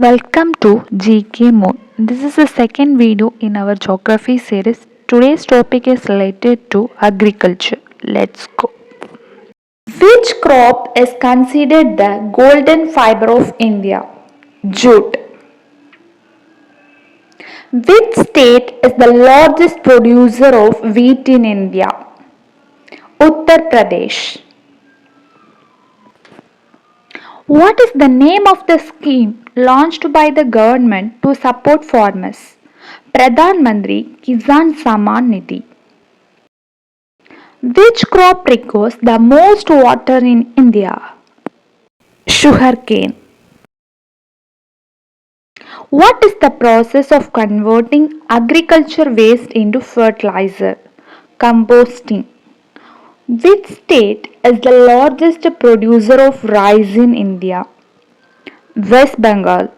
Welcome to GK Mode. This is the second video in our geography series. Today's topic is related to agriculture. Let's go. Which crop is considered the golden fiber of India? Jute. Which state is the largest producer of wheat in India? Uttar Pradesh. What is the name of the scheme launched by the government to support farmers? Pradhan Mantri Kisan Samman Nidhi. Which crop requires the most water in India? Sugarcane. What is the process of converting agriculture waste into fertilizer? Composting. Which state is the largest producer of rice in India? West Bengal.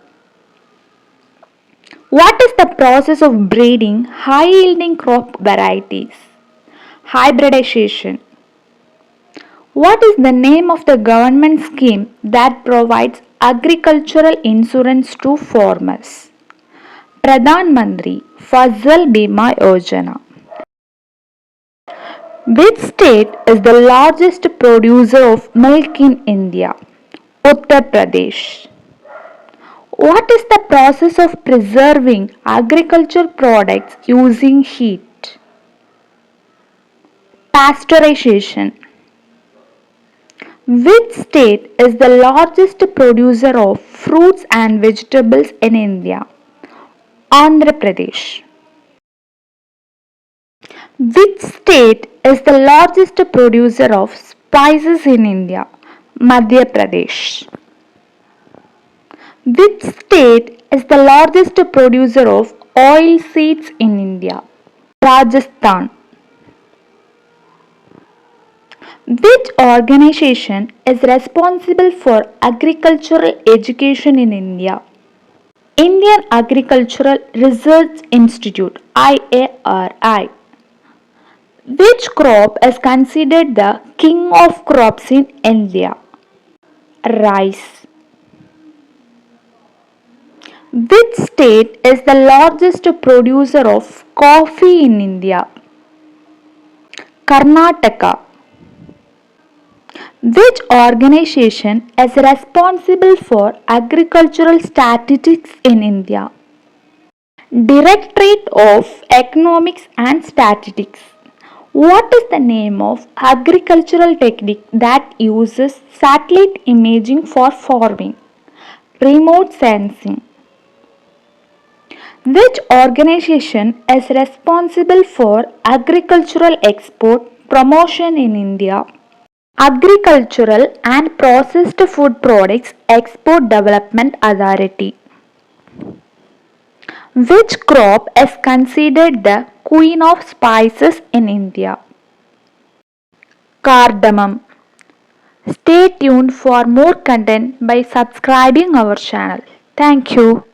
What is the process of breeding high yielding crop varieties? Hybridization. What is the name of the government scheme that provides agricultural insurance to farmers? Pradhan Mantri Fasal Bima Yojana. Which state is the largest producer of milk in India? Uttar Pradesh. What is the process of preserving agricultural products using heat? Pasteurization. Which state is the largest producer of fruits and vegetables in India? Andhra Pradesh. Which state is the largest producer of spices in India? Madhya Pradesh. Which state is the largest producer of oil seeds in India? Rajasthan. Which organization is responsible for agricultural education in India? Indian Agricultural Research Institute IARI. Which crop is considered the king of crops in India? Rice. Which state is the largest producer of coffee in India? Karnataka. Which organization is responsible for agricultural statistics in India? Directorate of Economics and Statistics. What is the name of agricultural technique that uses satellite imaging for farming? Remote sensing. Which organization is responsible for agricultural export promotion in India? Agricultural and Processed Food Products Export Development Authority. Which crop is considered the queen of spices in India? Cardamom. Stay tuned for more content by subscribing our channel. Thank you.